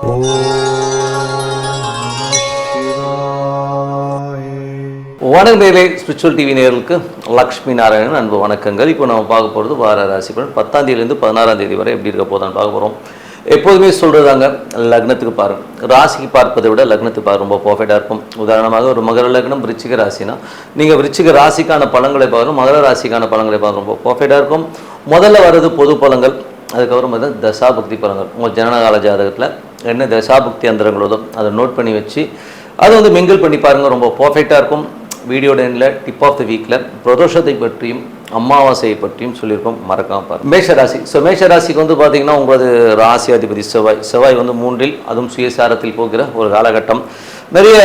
வணக்கம் நேயர்களே, spiritual TV நேயர்களுக்கு லக்ஷ்மி நாராயணன் அன்பு வணக்கங்கள். இப்போ நம்ம பார்க்க போகிறது வார ராசி பலன் 10ஆம் தேதியிலேருந்து 16ஆம் தேதி வரை எப்படி இருக்க போதான்னு பார்க்க போகிறோம். எப்போதுமே சொல்கிறதாங்க, லக்னத்துக்கு பாருங்கள். ராசிக்கு பார்ப்பதை விட லக்னத்துக்கு பார்க்க ரொம்ப பர்ஃபெக்டாக இருக்கும். உதாரணமாக ஒரு மகர லக்னம் விருச்சிக ராசினா நீங்கள் விருச்சிக ராசிக்கான பலன்களை பார்க்கணும், மகர ராசிக்கான பலன்களை பார்க்க ரொம்ப பர்ஃபெக்டாக இருக்கும். முதல்ல வர்றது பொது பலன்கள், அதுக்கப்புறம் பார்த்தா தசாபக்தி பலன்கள். உங்கள் ஜனனகால ஜாதகத்தில் என்ன தசாபக்தி அந்தரங்களோ அதை நோட் பண்ணி வச்சு அதை வந்து மிங்கிள் பண்ணி பாருங்கள், ரொம்ப பர்ஃபெக்டாக இருக்கும். வீடியோட எண்ணில் டிப் ஆஃப் த வீக்கில் பிரதோஷத்தை பற்றியும் அமாவாசையை பற்றியும் சொல்லியிருக்கோம், மறக்காமல் பாருங்கள். மேஷராசி. ஸோ மேஷராசிக்கு வந்து பார்த்திங்கன்னா உங்களது ராசி அதிபதி செவ்வாய் வந்து 3ல், அதுவும் சுயசாரத்தில் போகிற ஒரு காலகட்டம். நிறைய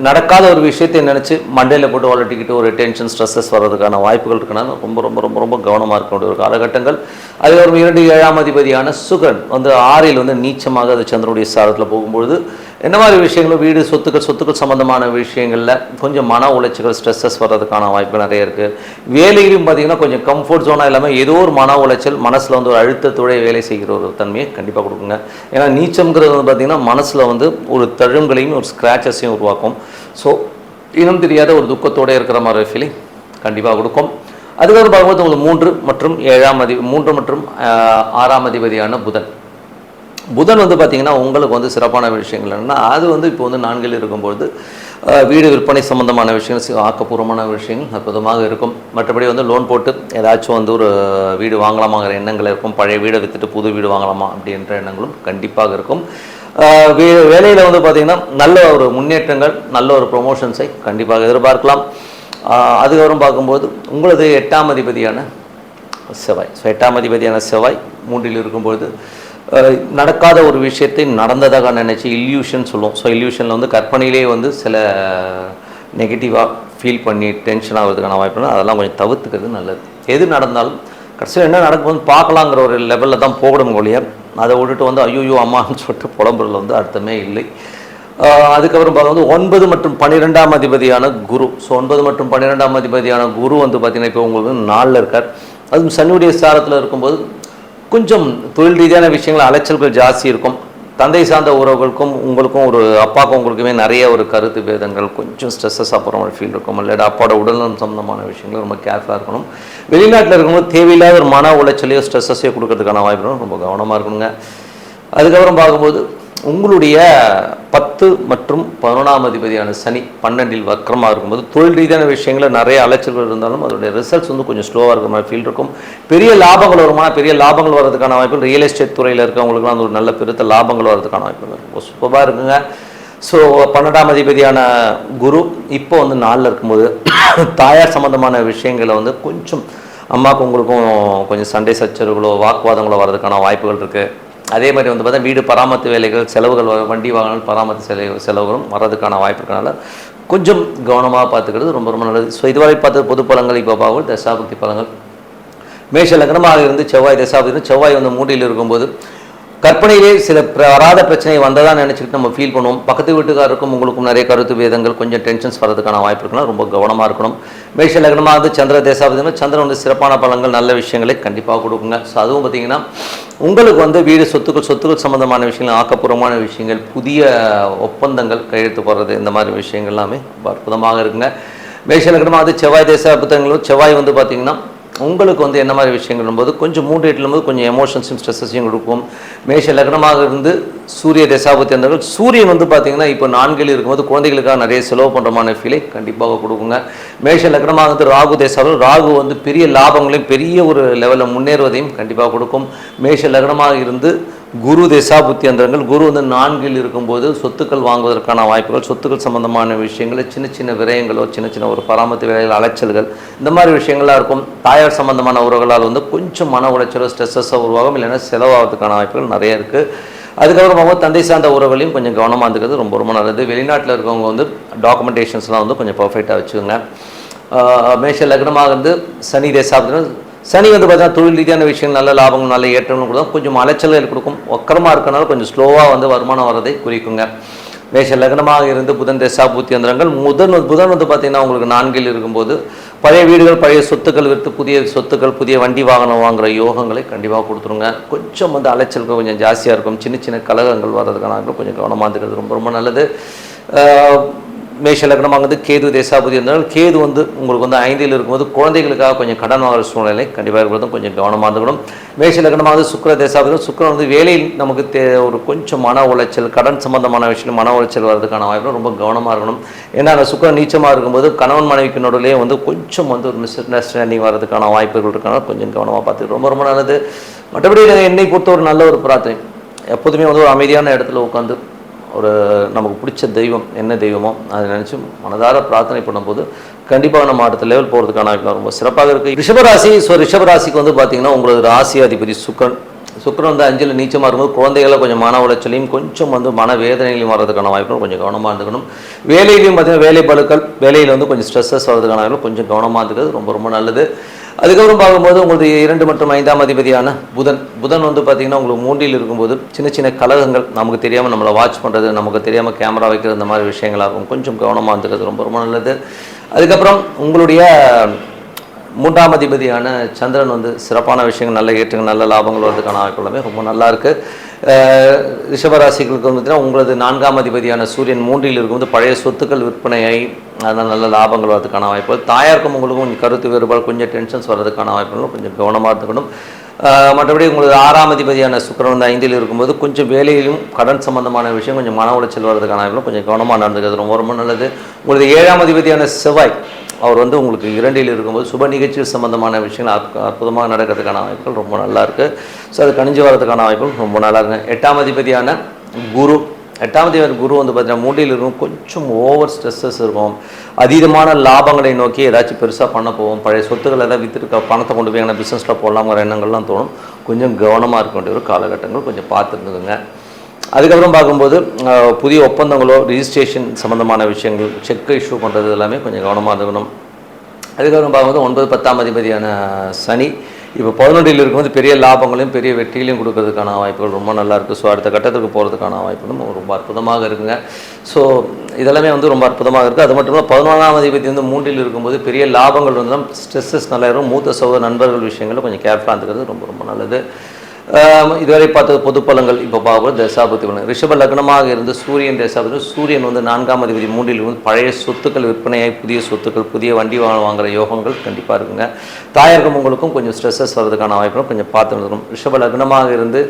நடக்காத ஒரு விஷயத்தை நினச்சி மண்டையில் போட்டு வளர்ட்டிக்கிட்டு ஒரு டென்ஷன் ஸ்ட்ரெஸ்ஸஸ் வர்றதுக்கான வாய்ப்புகள் இருக்குன்னா ரொம்ப ரொம்ப ரொம்ப ரொம்ப கவனமாக இருக்க வேண்டிய ஒரு காலகட்டங்கள். அதில் ஒரு 2 7ஆம் அதிபதியான சுகன் வந்து 6ல் வந்து நீச்சமாக அது சந்திரனுடைய சாரத்தில் போகும்பொழுது என்ன மாதிரி விஷயங்களும் வீடு சொத்துக்கள் சம்மந்தமான விஷயங்களில் கொஞ்சம் மன உளைச்சல்கள் ஸ்ட்ரெஸ்ஸஸ் வர்றதுக்கான வாய்ப்பு நிறைய இருக்குது. வேலையிலும் பார்த்திங்கன்னா கொஞ்சம் கம்ஃபர்ட் ஜோனாக இல்லாமல் ஏதோ ஒரு மன உளைச்சல், மனசில் வந்து ஒரு அழுத்தத்தோடைய வேலை செய்கிற ஒரு தன்மையை கண்டிப்பாக கொடுக்குங்க. ஏன்னா நீச்சம்ங்கிறது வந்து பார்த்திங்கன்னா மனசில் வந்து ஒரு தழும்புகளையும் ஒரு ஸ்க்ராச்சஸையும் உருவாக்கும். ஸோ இனம் தெரியாத ஒரு துக்கத்தோடு இருக்கிற மாதிரி ஃபீலிங் கண்டிப்பாக கொடுக்கும். அதுக்கப்புறம் பார்க்கும்போது உங்களுக்கு 3 மற்றும் 6ஆம் அதிபதியான புதன் வந்து பார்த்திங்கன்னா உங்களுக்கு வந்து சிறப்பான விஷயங்கள் என்னென்னா, அது வந்து இப்போ வந்து 4ல் இருக்கும்போது வீடு விற்பனை சம்மந்தமான விஷயங்கள், ஆக்கப்பூர்வமான விஷயங்கள் அற்புதமாக இருக்கும். மற்றபடி வந்து லோன் போட்டு ஏதாச்சும் வந்து ஒரு வீடு வாங்கலாமாங்கிற எண்ணங்கள் இருக்கும். பழைய வீடை விற்றுட்டு புது வீடு வாங்கலாமா அப்படின்ற எண்ணங்களும் கண்டிப்பாக இருக்கும். வேலையில் வந்து பார்த்திங்கன்னா நல்ல ஒரு முன்னேற்றங்கள், நல்ல ஒரு ப்ரொமோஷன்ஸை கண்டிப்பாக எதிர்பார்க்கலாம். அதுக்கப்புறம் பார்க்கும்போது உங்களது 8ஆம் அதிபதியான செவ்வாய். ஸோ 8ஆம் அதிபதியான செவ்வாய் 3ல் இருக்கும்போது நடக்காத ஒரு விஷயத்தை நடந்ததாக நினச்சி இல்யூஷன் சொல்லுவோம். ஸோ இல்யூஷனில் வந்து கற்பனையிலே வந்து சில நெகட்டிவாக ஃபீல் பண்ணி டென்ஷன் ஆகிறதுக்கான வாய்ப்புனா அதெல்லாம் கொஞ்சம் தவிர்த்துக்கிறது நல்லது. எது நடந்தாலும் கடைசியில் என்ன நடக்கும்போது பார்க்கலாங்கிற ஒரு லெவலில் தான் போகணும் ஒழிய அதை விட்டுட்டு வந்து ஐயோ அம்மான்னு சொல்லிட்டு புலம்புறதுல வந்து அர்த்தமே இல்லை. அதுக்கப்புறம் பார்க்கும்போது 9 மற்றும் 12ஆம் அதிபதியான குரு. ஸோ 9 மற்றும் 12ஆம் அதிபதியான குரு வந்து பார்த்திங்கன்னா இப்போ உங்களுக்கு 4ல் இருக்கார். அதுவும் சனியுடைய சாரத்தில் இருக்கும்போது கொஞ்சம் தொழில் ரீதியான விஷயங்கள் அலைச்சல்கள் ஜாஸ்தி இருக்கும். தந்தை சார்ந்த உறவுகளுக்கும் உங்களுக்கும் ஒரு அப்பாவுக்கும் உங்களுக்குமே நிறைய ஒரு கருத்து பேதங்கள், கொஞ்சம் ஸ்ட்ரெஸ்ஸஸ் அப்புறம் ஒரு ஃபீல் இருக்கும். இல்லாட்டா அப்பாவோட உடல்நலம் சம்மந்தமான விஷயங்கள் ரொம்ப கேர்ஃபுல்லாக இருக்கணும். வெளிநாட்டில் இருக்கும்போது தேவையில்லாத ஒரு மன உளைச்சலையோ ஸ்ட்ரெஸ்ஸையோ கொடுக்கறதுக்கான வாய்ப்பு ரொம்ப கவனமாக இருக்கணுங்க. அதுக்கப்புறம் பார்க்கும்போது உங்களுடைய 10 மற்றும் 11ஆம் அதிபதியான சனி 12ல் வக்கரமாக இருக்கும்போது தொழில் ரீதியான விஷயங்களில் நிறைய அலைச்சல்கள் இருந்தாலும் அதோடைய ரிசல்ட்ஸ் வந்து கொஞ்சம் ஸ்லோவாக இருக்கிற மாதிரி ஃபீல் இருக்கும். பெரிய லாபங்கள் வருமானா பெரிய லாபங்கள் வர்றதுக்கான வாய்ப்பு, ரியல் எஸ்டேட் துறையில் இருக்கவங்களுக்குலாம் அந்த ஒரு நல்ல பெருத்த லாபங்கள் வர்றதுக்கான வாய்ப்பு இருக்கும். சூப்பராக இருக்குங்க. ஸோ 12ஆம் அதிபதியான குரு இப்போ வந்து 4ல் இருக்கும்போது தாயார் சம்மந்தமான விஷயங்களை வந்து கொஞ்சம் அம்மாவுக்கு உங்களுக்கும் கொஞ்சம் சண்டை சச்சரவுகளோ வாக்குவாதங்களோ வர்றதுக்கான வாய்ப்புகள் இருக்குது. அதே மாதிரி வந்து பார்த்தா வீடு பராமரிப்பு வேலைகள், செலவுகள், வண்டி வாகனம் பராமரிப்பு செலவுகளும் வர்றதுக்கான வாய்ப்பு இருக்கனால கொஞ்சம் கவனமாக பார்த்துக்கிறது ரொம்ப ரொம்ப நல்லது. ஸோ இதுவரை பார்த்து பொது பலன்கள் இப்போ பார்க்கும் தசாபக்தி பலன்கள். மேஷ லக்னமாக இருந்து செவ்வாய் தசாபக்தி, செவ்வாய் வந்து 3ல் இருக்கும்போது கற்பனையிலே சில வராத பிரச்சனை வந்ததான் நினச்சிக்கிட்டு நம்ம ஃபீல் பண்ணுவோம். பக்கத்து வீட்டுக்காருக்கும் உங்களுக்கும் நிறைய கருத்து வேதங்கள், கொஞ்சம் டென்ஷன்ஸ் வரதுக்கான வாய்ப்பு இருக்குன்னா ரொம்ப கவனமாக இருக்கணும். மேஷ லக்னமாக வந்து சந்திர தேசாபதினா சந்திரன் வந்து சிறப்பான பலன்கள், நல்ல விஷயங்களை கண்டிப்பாக கொடுக்குங்க. ஸோ அதுவும் பார்த்திங்கன்னா உங்களுக்கு வந்து வீடு சொத்துக்கள் சம்மந்தமான விஷயங்கள், ஆக்கப்பூர்வமான விஷயங்கள், புதிய ஒப்பந்தங்கள் கையெழுத்து போடுறது, இந்த மாதிரி விஷயங்கள் எல்லாமே அற்புதமாக இருக்குங்க. மேஷ லக்னமாக வந்து செவ்வாய் தேசாபத்தங்களும் செவ்வாய் வந்து பார்த்திங்கன்னா உங்களுக்கு வந்து என்ன மாதிரி விஷயங்கள் போது கொஞ்சம் 3 8லும் போது கொஞ்சம் எமோஷன்ஸும் ஸ்ட்ரெஸ்ஸையும் கொடுக்கும். மேஷ லக்னமாக இருந்து சூரிய தசாபத்தி அந்தர்கள் சூரியன் வந்து பார்த்திங்கன்னா இப்போ 4ல் இருக்கும்போது குழந்தைகளுக்காக நிறைய செலவு பண்ணுறமான ஃபீலை கண்டிப்பாக கொடுக்குங்க. மேஷ லக்னமாக வந்து ராகு தேசாபதி, ராகு வந்து பெரிய லாபங்களையும் பெரிய ஒரு லெவலில் முன்னேறுவதையும் கண்டிப்பாக கொடுக்கும். மேஷ லக்னமாக இருந்து குரு தசாபுத்தி அந்தரங்கள், குரு வந்து 4ல் இருக்கும்போது சொத்துக்கள் வாங்குவதற்கான வாய்ப்புகள், சொத்துக்கள் சம்பந்தமான விஷயங்கள், சின்ன விரயங்களோ சின்ன ஒரு பராமரிப்பு வேலைகள், அலைச்சல்கள், இந்த மாதிரி விஷயங்களாக இருக்கும். தாயார் சம்பந்தமான உறவுகளால் வந்து கொஞ்சம் மன உளைச்சலோ ஸ்ட்ரெஸ்ஸஸோ உருவாகும், இல்லைன்னா செலவாகிறதுக்கான வாய்ப்புகள் நிறைய இருக்குது. அதுக்கப்புறம் அவங்க தந்தை சார்ந்த உறவுகளையும் கொஞ்சம் கவனமாக இருந்துக்கிறது ரொம்ப ரொம்ப நல்லது. வெளிநாட்டில் இருக்கவங்க வந்து டாக்குமெண்டேஷன்ஸ்லாம் வந்து கொஞ்சம் பர்ஃபெக்டாக வச்சுக்கோங்க. மேஷ லக்னமாக இருந்து சனி தேசாபத்தினா சனி வந்து பார்த்தீங்கன்னா தொழில் ரீதியான விஷயங்கள், நல்ல லாபங்கள், நல்ல ஏற்றங்கள் கொடுக்கும். கொஞ்சம் அலைச்சல்கள் கொடுக்கும். வக்கரமாக இருக்கனால கொஞ்சம் ஸ்லோவாக வந்து வருமானம் வரதை குறிக்குங்க. மேஷ லக்னமாக இருந்து புதன் தசாபூத்தி அந்தரங்கள் புதன் வந்து பார்த்திங்கன்னா உங்களுக்கு 4ல் இருக்கும்போது பழைய வீடுகள் பழைய சொத்துக்கள் விற்று புதிய சொத்துக்கள் புதிய வண்டி வாகனம் வாங்குகிற யோகங்களை கண்டிப்பாக கொடுத்துருங்க. கொஞ்சம் வந்து அலைச்சல்கள் கொஞ்சம் ஜாஸ்தியாக இருக்கும். சின்ன சின்ன கலகங்கள் வர்றதுக்கான கொஞ்சம் கவனமாக இருக்கிறது ரொம்ப ரொம்ப நல்லது. மேஷ லக்னமானது கேது தேசாபதி இருந்தால் கேது வந்து உங்களுக்கு வந்து 5ல் இருக்கும்போது குழந்தைகளுக்காக கொஞ்சம் கடன் வாங்குற சூழ்நிலை கண்டிப்பாக இருக்கிறதும் கொஞ்சம் கவனமாக இருந்துக்கணும். மேஷ லக்னமானது சுக்கிர தேசாபதி சுக்கிரன் வந்து வேலையில் நமக்கு ஒரு கொஞ்சம் மன உளைச்சல் கடன் சம்பந்தமான விஷயம் மன உளைச்சல் வர்றதுக்கான வாய்ப்பு ரொம்ப கவனமாக இருக்கணும். ஏன்னா அந்த சுக்கிரன் நீச்சமாக இருக்கும்போது கணவன் மனைவிக்கு நடுவிலே வந்து கொஞ்சம் வந்து ஒரு மிஸ் அண்டர்ஸ்டாண்டிங் வர்றதுக்கான வாய்ப்புகள் இருக்கான கொஞ்சம் கவனமாக பார்த்து ரொம்ப ரொம்ப நல்லது. மற்றபடி என்னை பொறுத்த ஒரு நல்ல ஒரு பிரார்த்தனை எப்போதுமே வந்து ஒரு அமைதியான இடத்துல உட்காந்து ஒரு நமக்கு பிடிச்ச தெய்வம் என்ன தெய்வமோ அதை நினச்சி மனதார பிரார்த்தனை பண்ணும்போது கண்டிப்பாக நம்ம அடுத்த லெவல் போகிறதுக்கான ரொம்ப சிறப்பாக இருக்குது. ரிஷபராசி. ரிஷபராசிக்கு வந்து பார்த்திங்கன்னா உங்களுக்கு ராசி அதிபதி சுக்கிரன் வந்து 5ல் நீச்சமாக இருக்கும்போது குழந்தைகளை கொஞ்சம் மன உளைச்சலையும் கொஞ்சம் வந்து மன வேதனையிலையும் வர்றதுக்கான வாய்ப்புகள் கொஞ்சம் கவனமாக இருந்துக்கணும். வேலையிலையும் பார்த்திங்கன்னா வேலை பளுக்கள் வேலையில் வந்து கொஞ்சம் ஸ்ட்ரெஸ்ஸஸ் வர்றதுக்கான வாய்ப்புகள் கொஞ்சம் கவனமாக இருக்கிறது ரொம்ப ரொம்ப நல்லது. அதுக்கப்புறம் பார்க்கும்போது உங்களுக்கு 2 மற்றும் 5ஆம் அதிபதியான புதன் வந்து பார்த்திங்கன்னா உங்களுக்கு 3ல் இருக்கும்போது சின்ன சின்ன கலகங்கள் நமக்கு தெரியாமல் நம்மளை வாட்ச் பண்ணுறது நமக்கு தெரியாமல் கேமரா வைக்கிறது இந்த மாதிரி விஷயங்களாக இருக்கும். கொஞ்சம் கவனமாக இருந்துக்கிறது ரொம்ப ரொம்ப நல்லது. அதுக்கப்புறம் உங்களுடைய 3ஆம் அதிபதியான சந்திரன் வந்து சிறப்பான விஷயங்கள் நல்ல ஏற்றங்கள் நல்ல லாபங்கள் வரதுக்கான வாய்ப்புகளுமே ரொம்ப நல்லா இருக்குது. ரிஷபராசிகளுக்கு வந்து உங்களது 4ஆம் அதிபதியான சூரியன் 3ல் இருக்கும்போது பழைய சொத்துக்கள் விற்பனையாகி அதனால் நல்ல லாபங்கள் வரதுக்கான வாய்ப்புகள். தாயாருக்கும் உங்களுக்கும் கொஞ்சம் கருத்து வேறுபாடு கொஞ்சம் டென்ஷன்ஸ் வர்றதுக்கான வாய்ப்புகளும் கொஞ்சம் கவனமாக இருந்துக்கணும். மற்றபடி உங்களுக்கு 6ஆம் அதிபதியான சுக்கிரன் வந்து 5ல் இருக்கும்போது கொஞ்சம் வேலையிலும் கடன் சம்பந்தமான விஷயம் கொஞ்சம் மன உளைச்சல் வர்றதுக்கான வாய்ப்புகளும் கொஞ்சம் கவனமாக நடந்துக்கிறது ரொம்ப ரொம்ப நல்லது. உங்களுக்கு 7ஆம் அதிபதியான செவ்வாய் அவர் வந்து உங்களுக்கு 2ல் இருக்கும்போது சுப நிகழ்ச்சிகள் சம்பந்தமான விஷயங்கள் அற்புதமாக நடக்கிறதுக்கான வாய்ப்புகள் ரொம்ப நல்லா இருக்குது. ஸோ அது கணிஞ்சு வரதுக்கான வாய்ப்புகள் ரொம்ப நல்லா இருக்குது. 8ஆம் அதிபதியான குரு வந்து பார்த்தீங்கன்னா 3ல் இருக்கும் கொஞ்சம் ஓவர் ஸ்ட்ரெஸ்ஸஸ் இருக்கும். அதீதமான லாபங்களை நோக்கி ஏதாச்சும் பெருசாக பண்ண போவோம். பழைய சொத்துக்கள் ஏதாவது விற்றுருக்க பணத்தை கொண்டு போய் எங்கன்னா பிஸ்னஸில் போடலாங்கிற எண்ணங்கள்லாம் தோணும். கொஞ்சம் கவனமாக இருக்க வேண்டிய ஒரு காலகட்டங்கள் கொஞ்சம் பார்த்துருந்துங்க. அதுக்கப்புறம் பார்க்கும்போது புதிய ஒப்பந்தங்களோ ரிஜிஸ்ட்ரேஷன் சம்மந்தமான விஷயங்கள் செக் இஷ்யூ பண்ணுறது எல்லாமே கொஞ்சம் கவனமாக இருக்கணும். அதுக்கப்புறம் பார்க்கும்போது 9, 10ஆம் அதிபதியான சனி இப்போ 11ல் இருக்கும்போது பெரிய லாபங்களையும் பெரிய வெற்றிகளையும் கொடுக்கறதுக்கான வாய்ப்புகள் ரொம்ப நல்லா இருக்குது. ஸோ அடுத்த கட்டத்துக்கு போகிறதுக்கான வாய்ப்புகளும் ரொம்ப அற்புதமாக இருக்குங்க. ஸோ இதெல்லாமே வந்து ரொம்ப அற்புதமாக இருக்குது. அது மட்டும் இல்லை 11ஆம் அதிபதி வந்து 3ல் இருக்கும்போது பெரிய லாபங்கள் வந்து ஸ்ட்ரெஸ்ஸஸ் நல்லா இருக்கும். மூத்த சகோதர நண்பர்கள் விஷயங்களில் கொஞ்சம் கேர்ஃபுல்லாக இருந்துக்கிறது ரொம்ப ரொம்ப நல்லது. இதுவரை பார்த்தது பொது பலங்கள். இப்போ பார்க்கும்போது தசாபதி பலன் ரிஷப லக்னமாக இருந்து சூரியன் தசாபதி சூரியன் வந்து 4ஆம் அதிபதி 3ல் வந்து பழைய சொத்துக்கள் விற்பனையாகி புதிய சொத்துக்கள் புதிய வண்டி வாங்குகிற யோகங்கள் கண்டிப்பாக இருக்குங்க. தாயாருக்கும் உங்களுக்கும் கொஞ்சம் ஸ்ட்ரெஸ்ஸஸ் வர்றதுக்கான வாய்ப்புகளும் கொஞ்சம் பார்த்து இருக்கணும். ரிஷப லக்னமாக இருந்து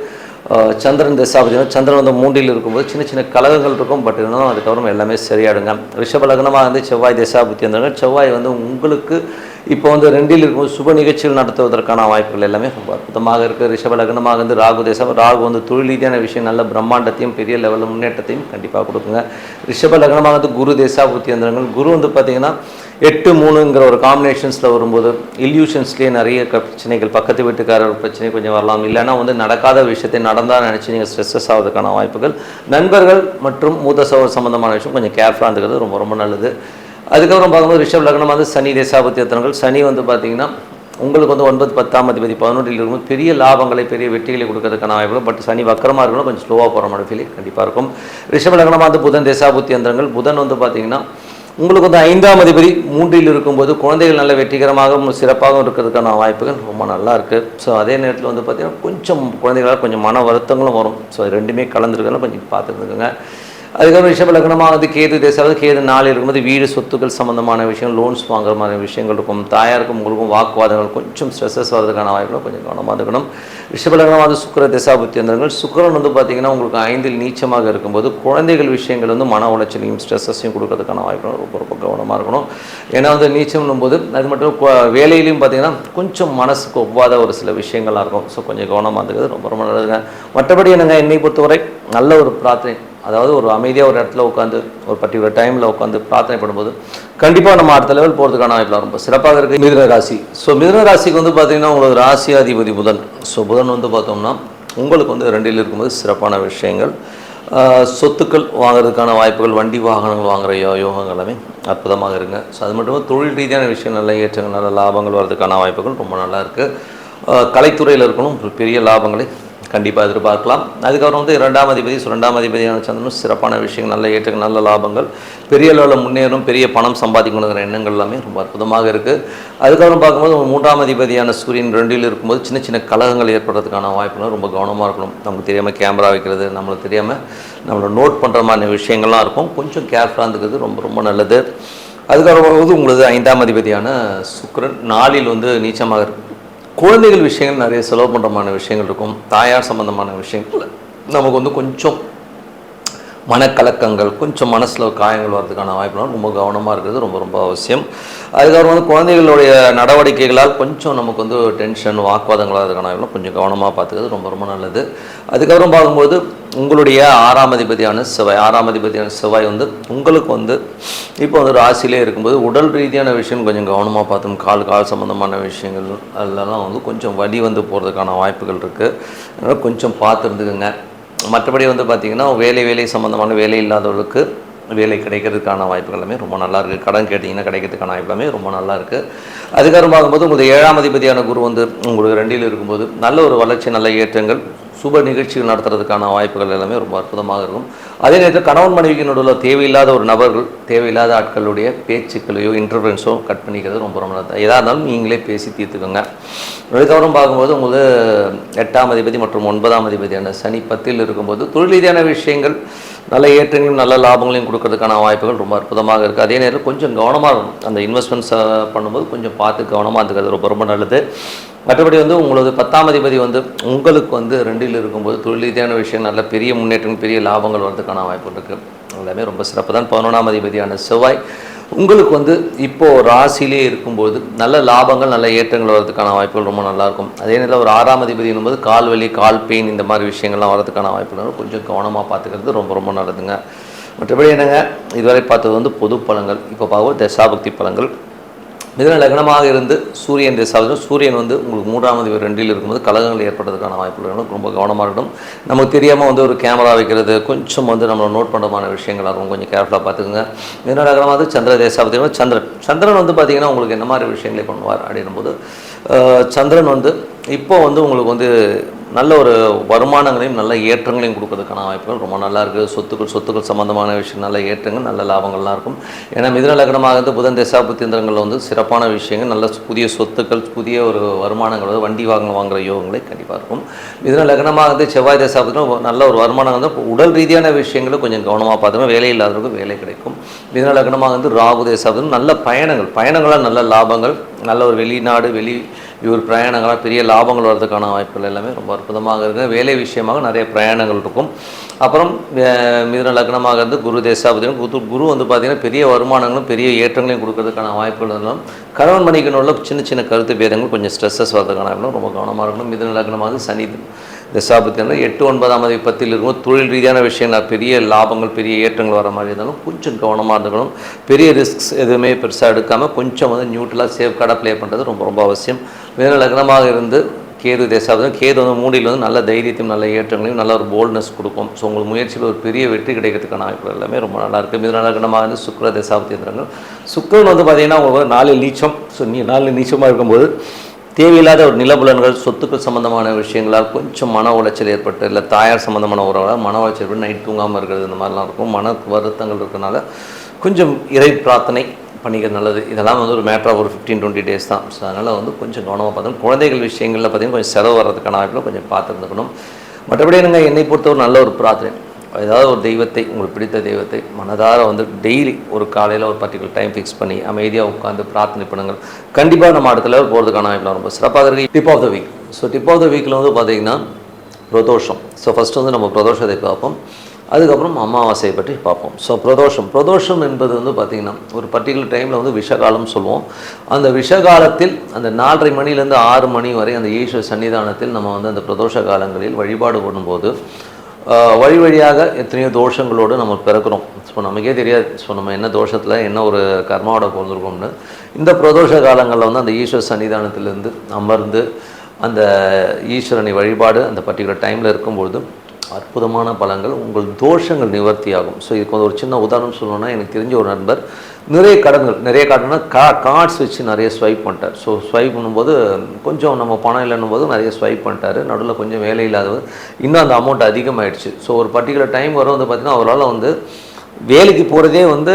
சந்திரன் தசாபதி சந்திரன் வந்து 3ல் இருக்கும்போது சின்ன சின்ன கலகங்கள் இருக்கும். பட் இருந்தாலும் அதுக்கப்புறம் எல்லாமே சரியாடுங்க. ரிஷப லக்னமாக இருந்து செவ்வாய் தசாபதி இருந்தாங்க. செவ்வாய் வந்து உங்களுக்கு இப்போ வந்து 2ல் இருக்கும்போது சுப நிகழ்ச்சிகள் நடத்துவதற்கான வாய்ப்புகள் எல்லாமே ரொம்ப அற்புதமாக இருக்குது. ரிஷப லக்னமாக வந்து ராகு வந்து தொழில் ரீதியான விஷயம் நல்ல பிரம்மாண்டத்தையும் பெரிய லெவலில் முன்னேற்றத்தையும் கண்டிப்பாக கொடுக்குங்க. ரிஷப லக்னமாக வந்து குரு தேசாபுத்தி எந்திரங்கள் குரு வந்து பார்த்திங்கன்னா 8, 3ங்கிற ஒரு காம்பினேஷன்ஸில் வரும்போது இல்யூஷன்ஸ்லேயே நிறைய பிரச்சனைகள் பக்கத்து வீட்டுக்காரர் பிரச்சனை கொஞ்சம் வரலாம். இல்லைன்னா வந்து நடக்காத விஷயத்தை நடந்தால் நினச்சி நீங்கள் ஸ்ட்ரெஸ்ஸஸ் ஆகிறதுக்கான வாய்ப்புகள். நண்பர்கள் மற்றும் மூத்த சகோதர சம்பந்தமான விஷயம் கொஞ்சம் கேர்ஃபுல்லாக இருந்துக்கிறது ரொம்ப ரொம்ப நல்லது. அதுக்கப்புறம் பார்க்கும்போது ரிஷப லக்னம் வந்து சனி தேசாபத்தி எத்தனங்கள் சனி வந்து பார்த்திங்கன்னா உங்களுக்கு வந்து 9, 10ஆம் அதிபதி 11ல் இருக்கும்போது பெரிய லாபங்களை பெரிய வெற்றிகளை கொடுக்கறதுக்கான வாய்ப்புகள். பட் சனி வக்கரமாக இருக்கணும் கொஞ்சம் ஸ்லோவாக போகிற மாதிரி ஃபீலிங் கண்டிப்பாக இருக்கும். ரிஷப லக்னமாக வந்து புதன் தேசாபுத்தி எந்திரங்கள் புதன் வந்து பார்த்திங்கன்னா உங்களுக்கு வந்து 5ஆம் அதிபதி 3ல் இருக்கும்போது குழந்தைகள் நல்ல வெற்றிகரமாக சிறப்பாகவும் இருக்கிறதுக்கான வாய்ப்புகள் ரொம்ப நல்லா இருக்குது. ஸோ அதே நேரத்தில் வந்து பார்த்திங்கன்னா கொஞ்சம் குழந்தைகளால் கொஞ்சம் மன வருத்தங்களும் வரும். ஸோ ரெண்டுமே கலந்துருக்கணும் கொஞ்சம் பார்த்துருந்துக்குங்க. அதுக்கப்புறம் ரிஷப லக்னமாக வந்து கேது தேசாவது கேது 4ல் இருக்கும்போது வீடு சொத்துக்கள் சம்மந்தமான விஷயம் லோன்ஸ் வாங்குற மாதிரி விஷயங்கள் இருக்கும். தாயாருக்கும் உங்களுக்கும் வாக்குவாதங்கள் கொஞ்சம் ஸ்ட்ரெஸ்ஸஸ் வரதுக்கான வாய்ப்புகளும் கொஞ்சம் கவனமாக இருக்கணும். ரிஷப லக்னமாக வந்து சுக்கிர தசாபுத்தி எந்திரங்கள் சுக்கிரன் வந்து பார்த்திங்கன்னா உங்களுக்கு 5ல் நீச்சமாக இருக்கும்போது குழந்தைகள் விஷயங்கள் வந்து மன உளைச்சலையும் ஸ்ட்ரெஸ்ஸையும் கொடுக்கறதுக்கான வாய்ப்புகள் ரொம்ப ரொம்ப கவனமாக இருக்கணும். ஏன்னா வந்து நீச்சம்னும் போது அது மட்டும் வேலையிலையும் பார்த்திங்கன்னா கொஞ்சம் மனசுக்கு ஒவ்வாத ஒரு சில விஷயங்கள்லாம் இருக்கும். ஸோ கொஞ்சம் கவனமாக இருக்கிறது ரொம்ப ரொம்ப நல்லதுங்க. மற்றபடி என்னை பொறுத்தவரை நல்ல ஒரு பிரார்த்தனை அதாவது ஒரு அமைதியாக ஒரு இடத்துல உட்காந்து ஒரு பர்டிகுலர் டைமில் உட்காந்து பிரார்த்தனை பண்ணும்போது கண்டிப்பாக நம்ம அடுத்த லெவல் போகிறதுக்கான வாய்ப்பு ரொம்ப சிறப்பாக இருக்குது. மிதுன ராசி. ஸோ மிதுன ராசிக்கு வந்து பார்த்திங்கன்னா உங்களுக்கு ராசியாதிபதி புதன். ஸோ புதன் வந்து பார்த்தோம்னா உங்களுக்கு வந்து 2ல் இருக்கும்போது சிறப்பான விஷயங்கள் சொத்துக்கள் வாங்குறதுக்கான வாய்ப்புகள் வண்டி வாகனங்கள் வாங்குகிற யோகங்கள் எல்லாமே அற்புதமாக இருக்குங்க. ஸோ அது மட்டும் தொழில் ரீதியான விஷயம் நல்ல ஏற்றங்கள் நல்ல லாபங்கள் வர்றதுக்கான வாய்ப்புகள் ரொம்ப நல்லா இருக்குது. கலைத்துறையில் இருக்கணும் பெரிய லாபங்களை கண்டிப்பாக எதிர்பார்க்கலாம். அதுக்கப்புறம் வந்து 2ஆம் அதிபதி 2ஆம் அதிபதியான சந்திரனும் சிறப்பான விஷயங்கள், நல்ல ஏற்றங்கள், நல்ல லாபங்கள், பெரிய அளவில் முன்னேறும், பெரிய பணம் சம்பாதிக்கணுங்கிற எண்ணங்கள் எல்லாமே ரொம்ப அற்புதமாக இருக்குது. அதுக்கப்புறம் பார்க்கும்போது 3ஆம் அதிபதியான சூரியன் 2ல் இருக்கும்போது சின்ன சின்ன கலகங்கள் ஏற்படுறதுக்கான வாய்ப்புகள் ரொம்ப கவனமாக இருக்கணும். நமக்கு தெரியாமல் கேமரா வைக்கிறது, நம்மளுக்கு தெரியாமல் நம்மளை நோட் பண்ணுற மாதிரி விஷயங்கள்லாம் இருக்கும். கொஞ்சம் கேர்ஃபுல்லாக இருந்துக்கிறது ரொம்ப ரொம்ப நல்லது. அதுக்கப்புறம் வந்து உங்களுக்கு 5ஆம் அதிபதியான சுக்கிரன் 4ல் வந்து நீச்சமாக இருக்குது. குழந்தைகள் விஷயங்கள் நிறைய செலவு பண்ணுறமான விஷயங்கள் இருக்கும். தாயார் சம்பந்தமான விஷயங்கள் நமக்கு வந்து கொஞ்சம் மனக்கலக்கங்கள், கொஞ்சம் மனசில் காயங்கள் வர்றதுக்கான வாய்ப்புலாம் ரொம்ப கவனமாக இருக்கிறது ரொம்ப ரொம்ப அவசியம். அதுக்கப்புறம் வந்து குழந்தைகளுடைய நடவடிக்கைகளால் கொஞ்சம் நமக்கு வந்து டென்ஷன், வாக்குவாதங்களாக இருக்கிறதுக்கான வாய்ப்புலாம் கொஞ்சம் கவனமாக பார்த்துக்கிறது ரொம்ப ரொம்ப நல்லது. அதுக்கப்புறம் பார்க்கும்போது உங்களுடைய 6ஆம் அதிபதியான செவ்வாய் வந்து உங்களுக்கு வந்து இப்போ வந்து ராசியிலே இருக்கும்போது உடல் ரீதியான விஷயம் கொஞ்சம் கவனமாக பார்த்தோம். கால் சம்மந்தமான விஷயங்கள் அதெல்லாம் வந்து கொஞ்சம் வலி வந்து போகிறதுக்கான வாய்ப்புகள் இருக்குது. அதனால் கொஞ்சம் பார்த்து இருந்துக்குங்க. மற்றபடி வந்து பார்த்திங்கன்னா வேலை சம்மந்தமான வேலை இல்லாதவர்களுக்கு வேலை கிடைக்கிறதுக்கான வாய்ப்புகள் எல்லாமே ரொம்ப நல்லாயிருக்கு. கடன் கேட்டிங்கன்னா கிடைக்கிறதுக்கான வாய்ப்பு எல்லாமே ரொம்ப நல்லாயிருக்கு. அதுக்கப்புறம் பார்க்கும்போது உங்களுக்கு 7ஆம் அதிபதியான குரு வந்து உங்களுக்கு 2ல் இருக்கும்போது நல்ல ஒரு வளர்ச்சி, நல்ல ஏற்றங்கள், சுப நிகழ்ச்சிகள் நடத்துறதுக்கான வாய்ப்புகள் எல்லாமே ரொம்ப அற்புதமாக இருக்கும். அதே நேரத்தில் கணவன் மனைவிக்கு நடுவில் தேவையில்லாத ஒரு நபர்கள், தேவையில்லாத ஆட்களுடைய பேச்சுக்களையோ இன்டர்ஃபரன்ஸோ கட் பண்ணிக்கிறது ரொம்ப ரொம்ப நல்லது. எதாக இருந்தாலும் நீங்களே பேசி தீர்த்துக்கோங்க. அதுக்கப்புறம் பார்க்கும்போது உங்களுக்கு 8ஆம் அதிபதி மற்றும் 9ஆம் அதிபதியான சனி 10ல் இருக்கும்போது தொழில் ரீதியான விஷயங்கள் நல்ல ஏற்றங்களையும் நல்ல லாபங்களையும் கொடுக்கறதுக்கான வாய்ப்புகள் ரொம்ப அற்புதமாக இருக்குது. அதே நேரம் கொஞ்சம் கவனமாக இருக்கும். அந்த இன்வெஸ்ட்மெண்ட்ஸ் பண்ணும்போது கொஞ்சம் பார்த்து கவனமாக இருக்கிறது ரொம்ப ரொம்ப நல்லது. மற்றபடி வந்து உங்களது 10ஆம் அதிபதி வந்து உங்களுக்கு வந்து 2ல் இருக்கும்போது தொழில் ரீதியான விஷயம் நல்ல பெரிய முன்னேற்றம், பெரிய லாபங்கள் வர்றதுக்கான வாய்ப்பு இருக்குது. எல்லாமே ரொம்ப சிறப்பு தான். 11ஆம் அதிபதியான செவ்வாய் உங்களுக்கு வந்து இப்போது ராசியிலே இருக்கும்போது நல்ல லாபங்கள், நல்ல ஏற்றங்கள் வர்றதுக்கான வாய்ப்புகள் ரொம்ப நல்லாயிருக்கும். அதே நேரத்தில் ஒரு 6ஆம் அதிபதி என்னும்போது கால் வலி, கால் பெயின் இந்த மாதிரி விஷயங்கள்லாம் வரதுக்கான வாய்ப்புகள் கொஞ்சம் கவனமாக பார்த்துக்கிறது ரொம்ப ரொம்ப நல்லதுங்க. மற்றபடி என்னங்க, இதுவரை பார்த்தது வந்து பொது பலன்கள். இப்போ பார்க்கும்போது தசாபக்தி பலன்கள். மிதுன லக்னமாக இருந்து சூரியன் திசாவிலும் சூரியன் வந்து உங்களுக்கு 3ஆம் அதிபதி 2ல் இருக்கும்போது கலகங்கள் ஏற்படுறதுக்கான வாய்ப்புகள் ரொம்ப கவனமாக இருக்கணும். நமக்கு தெரியாமல் வந்து ஒரு கேமரா வைக்கிறது, கொஞ்சம் வந்து நம்மளை நோட் பண்ணுறமான விஷயங்களாக இருக்கும். கொஞ்சம் கேர்ஃபுல்லாக பார்த்துக்குங்க. மிதுன லக்னமாக சந்திர தேசாபதி சந்திரன் வந்து பார்த்திங்கன்னா உங்களுக்கு என்ன மாதிரி விஷயங்களை பண்ணுவார் அப்படின்னும்போது சந்திரன் வந்து இப்போ வந்து உங்களுக்கு வந்து நல்ல ஒரு வருமானங்களையும் நல்ல ஏற்றங்களையும் கொடுக்கறதுக்கான வாய்ப்புகள் ரொம்ப நல்லா இருக்குது. சொத்துக்கள் சம்மந்தமான விஷயம் நல்ல ஏற்றங்கள், நல்ல லாபங்கள்லாம் இருக்கும். ஏன்னா மிதுன லக்னமாக இருந்து புதன் தசாபுத்தியந்திரங்களில் வந்து சிறப்பான விஷயங்கள், நல்ல புதிய சொத்துக்கள், புதிய ஒரு வருமானங்கள், வண்டி வாங்குகிற யோகங்களே கண்டிப்பாக இருக்கும். மிதுன லக்னமாக இருந்து செவ்வாய் தசாபுத்திரம் நல்ல ஒரு வருமானம் வந்து உடல் ரீதியான விஷயங்களும் கொஞ்சம் கவனமாக பார்த்தோம்னா வேலை இல்லாதவங்களுக்கு வேலை கிடைக்கும். மிதுன லக்னமாக இருந்து ராகு தசாபுத்திரம் நல்ல பயணங்களால் நல்ல லாபங்கள், நல்ல ஒரு வெளிநாடு இவர் பிரயாணங்களாக பெரிய லாபங்கள் வர்றதுக்கான வாய்ப்புகள் எல்லாமே ரொம்ப அற்புதமாக இருக்குது. வேலை விஷயமாக நிறைய பிரயாணங்கள் இருக்கும். அப்புறம் மிதுன லக்னமாக இருந்து குரு தேசாபதியும் குரு வந்து பார்த்திங்கன்னா பெரிய வருமானங்களும் பெரிய ஏற்றங்களையும் கொடுக்கறதுக்கான வாய்ப்புகள் இருந்தாலும் கணவன் மனைவிக்குள்ள சின்ன சின்ன கருத்து பேதங்கள், கொஞ்சம் ஸ்ட்ரெஸ்ஸஸ் வரதுக்கான வாய்ப்புகளும் ரொம்ப கவனமாக இருக்கணும். மிதுன லக்னமாக சனி தசாபத்தினா 8, 9ஆம் அதிபதி 10ல் இருக்கும். தொழில் ரீதியான விஷயங்கள் பெரிய லாபங்கள், பெரிய ஏற்றங்கள் வர மாதிரி இருந்தாலும் கொஞ்சம் கவனமாக இருந்துக்கணும். பெரிய ரிஸ்க்ஸ் எதுவுமே பெருசாக எடுக்காமல் கொஞ்சம் வந்து நியூட்ரலாக சேஃப்கார்டாக ப்ளே பண்ணுறது ரொம்ப ரொம்ப அவசியம். மிதுன லக்னமாக இருந்து கேது தேசாபதம் கேது வந்து 3ல் வந்து நல்ல தைரியத்தையும் நல்ல ஏற்றங்களையும் நல்ல ஒரு போல்ட்னஸ் கொடுக்கும். ஸோ உங்களுக்கு முயற்சியில் ஒரு பெரிய வெற்றி கிடைக்கிறதுக்கான வாய்ப்புகள் எல்லாமே ரொம்ப நல்லாயிருக்கு. மிதுன லக்னமாக இருந்து சுக்கிர தேசாபத்தியந்திரங்கள் சுக்கிரன் வந்து பார்த்திங்கன்னா உங்களுக்கு 4ல் நீச்சம். ஸோ 4ல் நீச்சமாக இருக்கும்போது தேவையில்லாத ஒரு நிலபுலன்கள், சொத்துக்கள் சம்மந்தமான விஷயங்களால் கொஞ்சம் மன உளைச்சல் ஏற்பட்டு, இல்லை தாயார் சம்மந்தமான உறவுகளால் மன உளைச்சல் ஏற்பட்டு நைட் தூங்காமல் இருக்கிறது இந்த மாதிரிலாம் இருக்கும். மன வருத்தங்கள் இருக்கிறனால கொஞ்சம் இறை பிரார்த்தனை பண்ணிக்கிறது நல்லது. இதெல்லாம் வந்து ஒரு மேட்டர் ஆஃப் ஒரு 15-20 டேஸ் தான். ஸோ அதனால் வந்து கொஞ்சம் கவனமாக பார்த்தோம். குழந்தைகள் விஷயங்களில் பார்த்திங்கன்னா கொஞ்சம் செலவு வர்றதுக்கான வாய்ப்பில் கொஞ்சம் பார்த்துருந்துக்கணும். மற்றபடி என்னை பொறுத்தவரை நல்ல ஒரு பிரார்த்தனை, ஏதாவது ஒரு தெய்வத்தை, உங்களுக்கு பிடித்த தெய்வத்தை மனதார வந்து டெய்லி ஒரு காலையில் ஒரு பர்டிகுலர் டைம் ஃபிக்ஸ் பண்ணி அமைதியாக உட்காந்து பிரார்த்தனை பண்ணுங்கள். கண்டிப்பாக நம்ம அடுத்த லெவல் போகிறதுக்கான வாய்ப்பு ரொம்ப சிறப்பாக இருக்குது. Tip of the week. So tip of the வீக்கில் வந்து பார்த்திங்கன்னா பிரதோஷம். ஸோ ஃபஸ்ட்டு வந்து நம்ம பிரதோஷத்தை பார்ப்போம். அதுக்கப்புறம் அமாவாசையை பற்றி பார்ப்போம். ஸோ பிரதோஷம் என்பது வந்து பார்த்திங்கன்னா ஒரு பர்டிகுலர் டைமில் வந்து விஷகாலம் சொல்லுவோம். அந்த விஷகாலத்தில் அந்த 4:30 மணிலேருந்து 6 மணி வரை அந்த ஈஸ்வர சன்னிதானத்தில் நம்ம வந்து அந்த பிரதோஷ காலங்களில் வழிபாடு பண்ணும்போது வழியாக எத்தனையோ தோஷங்களோடு நம்ம பிறக்கிறோம். ஸோ நமக்கே தெரியாது ஸோ நம்ம என்ன தோஷத்தில் என்ன ஒரு கர்மாவோட பிறந்திருக்கோம்னு. இந்த பிரதோஷ காலங்களில் வந்து அந்த ஈஸ்வர சன்னிதானத்திலேருந்து அமர்ந்து அந்த ஈஸ்வரனை வழிபாடு அந்த பர்டிகுலர் டைமில் இருக்கும்பொழுது அற்புதமான பலன்கள், உங்கள் தோஷங்கள் நிவர்த்தி ஆகும். ஸோ இதுக்கு வந்து ஒரு சின்ன உதாரணம் சொல்லணும்னா, எனக்கு தெரிஞ்ச ஒரு நண்பர் நிறைய கார்டுனா கார்ட்ஸ் வச்சு நிறைய ஸ்வைப் பண்ணிட்டார். ஸோ ஸ்வைப் பண்ணும்போது கொஞ்சம் நம்ம பணம் இல்லைன்னும் போது நிறைய ஸ்வைப் பண்ணிட்டார். நடுவில் கொஞ்சம் வேலை இல்லாதவர் இன்னும் அந்த அமௌண்ட் அதிகமாகிடுச்சு. ஸோ ஒரு பர்டிகுலர் டைம் வரும் வந்து பார்த்திங்கன்னா அவரால் வந்து வேலைக்கு போகிறதே வந்து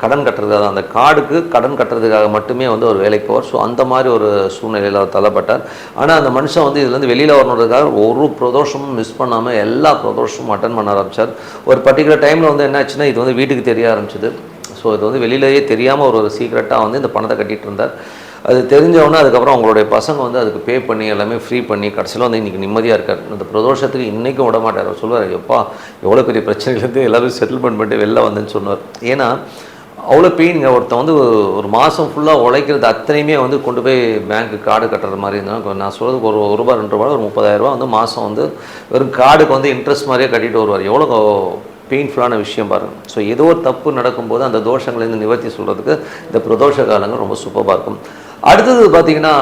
கடன் கட்டுறதுக்காக, அந்த கார்டுக்கு கடன் கட்டுறதுக்காக மட்டுமே வந்து ஒரு வேலைக்கு போவார். ஸோ அந்த மாதிரி ஒரு சூழ்நிலையில் அவர் தள்ளப்பட்டார். ஆனால் அந்த மனுஷன் வந்து இதுலேருந்து வெளியில் வரணுன்றதுக்காக ஒரு பிரதோஷமும் மிஸ் பண்ணாமல் எல்லா பிரதோஷமும் அட்டன் பண்ண ஆரம்பித்தார். ஒரு பர்டிகுலர் டைமில் வந்து என்ன ஆச்சுன்னா இது வந்து வீட்டுக்கு தெரிய ஆரம்பிச்சிது. ஸோ இது வந்து வெளியிலேயே தெரியாமல் ஒரு சீக்ரெட்டாக வந்து இந்த பணத்தை கட்டிகிட்டு இருந்தார். அது தெரிஞ்சவொன்னே அதுக்கப்புறம் அவங்களுடைய பசங்க வந்து அதுக்கு பே பண்ணி எல்லாமே ஃப்ரீ பண்ணி கடைசியில் வந்து இன்றைக்கி நிம்மதியாக இருக்கார். இந்த பிரதோஷத்துக்கு இன்றைக்கும் விட மாட்டார். அவர் சொல்லுவார், எப்பா எவ்வளோ பெரிய பிரச்சனைலேருந்து எல்லோரும் செட்டில்மெண்ட் பண்ணிட்டு வெளில வந்தேன்னு சொன்னார். ஏன்னா அவ்வளோ பெயினுங்க. ஒருத்தன் வந்து ஒரு மாதம் ஃபுல்லாக உழைக்கிறது அத்தனையுமே வந்து கொண்டு போய் பேங்க்கு கார்டு கட்டுற மாதிரி இருந்தால், நான் சொல்கிறதுக்கு ஒரு ரூபா 2 ரூபா ஒரு 30,000 வந்து மாதம் வந்து வெறும் கார்டுக்கு வந்து இன்ட்ரெஸ்ட் மாதிரியே கட்டிட்டு வருவார். எவ்வளோ பெயின்ஃபுல்லான விஷயம் பாருங்கள். ஸோ ஏதோ ஒரு தப்பு நடக்கும்போது அந்த தோஷங்கள்லேருந்து நிவர்த்தி சொல்கிறதுக்கு இந்த பிரதோஷ காலங்கள் ரொம்ப சூப்பராக இருக்கும். அடுத்தது பார்த்திங்கன்னா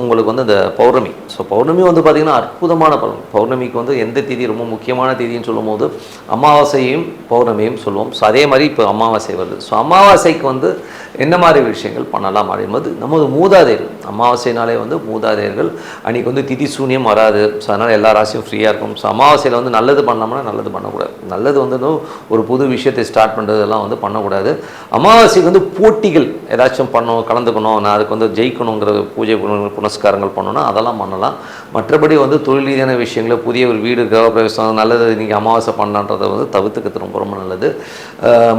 உங்களுக்கு வந்து இந்த பௌர்ணமி. ஸோ பௌர்ணமி வந்து பார்த்திங்கன்னா அற்புதமான பலன். பௌர்ணமிக்கு வந்து எந்த தேதி ரொம்ப முக்கியமான தேதின்னு சொல்லும் போது அமாவாசையும் பௌர்ணமியும் சொல்லுவோம். ஸோ அதே மாதிரி இப்போ அமாவாசை வருது. ஸோ அமாவாசைக்கு வந்து என்ன மாதிரி விஷயங்கள் பண்ணலாம் அப்படின்போது நமது மூதாதையர்கள், அமாவாசைனாலே வந்து மூதாதையர்கள் அன்றைக்கி வந்து திதி சூன்யம் வராது. ஸோ அதனால் எல்லா ராசியும் ஃப்ரீயாக இருக்கும். ஸோ அமாவாசையில் வந்து நல்லது பண்ணலாம்னா நல்லது பண்ணக்கூடாது. நல்லது வந்து ஒரு புது விஷயத்தை ஸ்டார்ட் பண்ணுறதெல்லாம் வந்து பண்ணக்கூடாது. அமாவாசைக்கு வந்து போட்டிகள் ஏதாச்சும் கலந்துக்கணும், நான் அதுக்கு வந்து ஜெயிக்கணுங்கிற பூஜை புனஸ்காரங்கள் பண்ணணும்னா அதெல்லாம் பண்ணலாம். மற்றபடி வந்து தொழில் ரீதியான விஷயங்களை புதிய ஒரு வீடு கிரகப்பிரவேசம் நல்லது நீங்கள் அமாவாசை பண்ணலான்றதை வந்து தவிர்த்துக்கிறது ரொம்ப ரொம்ப நல்லது.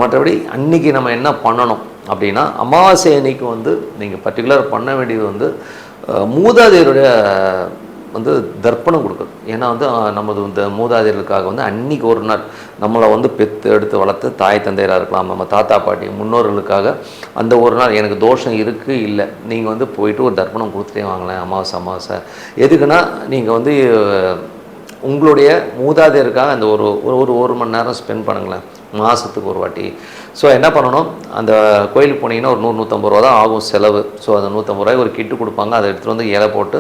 மற்றபடி அன்றைக்கி நம்ம என்ன பண்ணணும் அப்படின்னா, அமாவாசை அன்னைக்கு வந்து நீங்கள் பர்டிகுலர் பண்ண வேண்டியது வந்து மூதாதையருடைய வந்து தர்ப்பணம் கொடுக்குறது. ஏன்னா வந்து நமது இந்த மூதாதையர்களுக்காக வந்து அன்றைக்கி ஒரு நாள் நம்மளை வந்து பெற்று எடுத்து வளர்த்து தாய் தந்தையராக இருக்கலாம், நம்ம தாத்தா பாட்டி முன்னோர்களுக்காக அந்த ஒரு நாள் எனக்கு தோஷம் இருக்குது இல்லை, நீங்கள் வந்து போயிட்டு ஒரு தர்ப்பணம் கொடுத்துட்டே வாங்களேன். அமாவாசை எதுக்குன்னா நீங்கள் வந்து உங்களுடைய மூதாதையருக்காக அந்த ஒரு மணி நேரம் ஸ்பெண்ட் பண்ணுங்களேன் மாதத்துக்கு ஒரு வாட்டி. ஸோ என்ன பண்ணணும், அந்த கோயிலுக்கு போனீங்கன்னா ஒரு 100-150 ரூபா தான் ஆகும் செலவு. ஸோ அந்த 150 ரூபாய் ஒரு கிட்டு கொடுப்பாங்க, அதை எடுத்துகிட்டு வந்து இலை போட்டு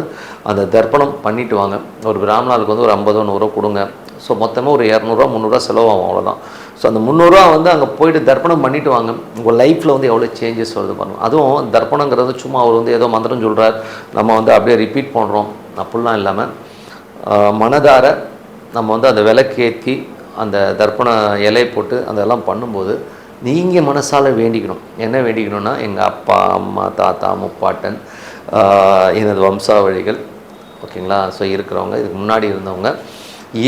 அந்த தர்ப்பணம் பண்ணிவிட்டு வாங்க. ஒரு பிராமணாளுக்கு வந்து ஒரு 50-100 கொடுங்க. ஸோ மொத்தமாக ஒரு 200-300 செலவாகும், அவ்வளோதான். ஸோ அந்த 300 வந்து அங்கே போயிட்டு தர்ப்பணம் பண்ணிவிட்டு வாங்க. உங்கள் லைஃப்பில் வந்து எவ்வளோ சேஞ்சஸ் வருது பாருங்கள். அதுவும் தர்ப்பணங்கிறது சும்மா அவர் வந்து ஏதோ மந்திரம் சொல்கிறார், நம்ம வந்து அப்படியே ரிப்பீட் பண்ணுறோம் அப்படிலாம் இல்லாமல் மனதார நம்ம வந்து அந்த விளக்கேற்றி அந்த தர்ப்பண இலை போட்டு அதெல்லாம் பண்ணும்போது நீங்கள் மனசால் வேண்டிக்கணும். என்ன வேண்டிக்கணும்னா, எங்கள் அப்பா அம்மா தாத்தா முப்பாட்டன் எனது வம்சாவழிகள் ஓகேங்களா, ஸோ இருக்கிறவங்க இதுக்கு முன்னாடி இருந்தவங்க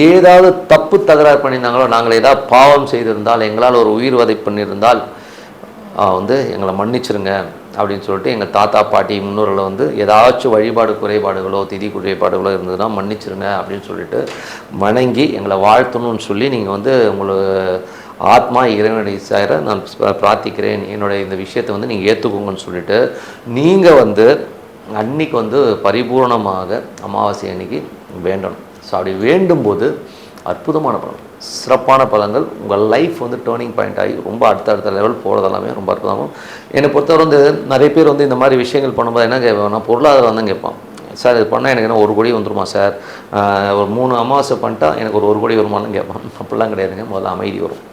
ஏதாவது தப்பு தகராறு பண்ணியிருந்தாங்களோ, நாங்கள் ஏதாவது பாவம் செய்திருந்தால், எங்களால் ஒரு உயிர் வதை பண்ணியிருந்தால் வந்து எங்களை மன்னிச்சிருங்க அப்படின்னு சொல்லிட்டு எங்கள் தாத்தா பாட்டி முன்னோர்களை வந்து ஏதாச்சும் வழிபாடு குறைபாடுகளோ திதி குறைபாடுகளோ இருந்ததுன்னா மன்னிச்சிருங்க அப்படின்னு சொல்லிட்டு வணங்கி எங்களை வாழ்த்தணும்னு சொல்லி நீங்கள் வந்து உங்களுக்கு ஆத்மா இறைவனுடைய சார நான் பிரார்த்திக்கிறேன், என்னுடைய இந்த விஷயத்தை வந்து நீங்கள் ஏற்றுக்கோங்கன்னு சொல்லிட்டு நீங்கள் வந்து அன்னைக்கு வந்து பரிபூர்ணமாக அமாவாசை அன்னைக்கு வேண்டணும். ஸோ அப்படி வேண்டும்போது அற்புதமான பலன், சிறப்பான பலன்கள், உங்கள் லைஃப் வந்து டேர்னிங் பாயிண்ட் ஆகி ரொம்ப அடுத்த லெவல் போகிறதெல்லாமே ரொம்ப அற்புதமாகும். என்னை பொறுத்தவரை வந்து நிறைய பேர் வந்து இந்த மாதிரி விஷயங்கள் பண்ணும்போது என்ன கேட்பாங்கன்னா, பொருளாதாரம் தான் கேட்பான். சார் இது பண்ணால் எனக்கு என்ன 1 கோடி வந்துருமா சார், ஒரு 3 அமாவாசை பண்ணிட்டா எனக்கு ஒரு 1 கோடி வருமானு கேட்பான். அப்படிலாம் கிடையாதுங்க. முதல்ல அமைதி வரும்.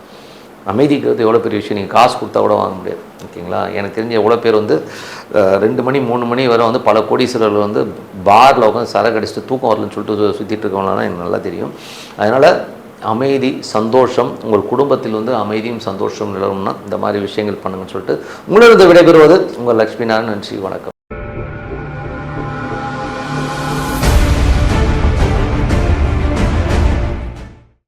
அமைதிக்கிறது எவ்வளோ பெரிய விஷயம், நீங்கள் காசு கொடுத்தா கூட வாங்க முடியாது ஓகேங்களா. எனக்கு தெரிஞ்ச எவ்வளோ பேர் வந்து 2 மணி 3 மணி வரை வந்து பல கோடீஸ்வரர்கள் வந்து பாரில் உட்காந்து சரக்கு அடிச்சுட்டு தூக்கம் வரலன்னு சொல்லிட்டு சுற்றிட்டு இருக்கவங்களாம் எனக்கு நல்லா தெரியும். அதனால் அமைதி சந்தோஷம், உங்கள் குடும்பத்தில் வந்து அமைதியும் சந்தோஷம் நிலவும்னா இந்த மாதிரி விஷயங்கள் பண்ணுங்கன்னு சொல்லிட்டு உங்களோட விடைபெறுவது உங்கள் லக்ஷ்மி நாராயணன். நன்றி, வணக்கம்.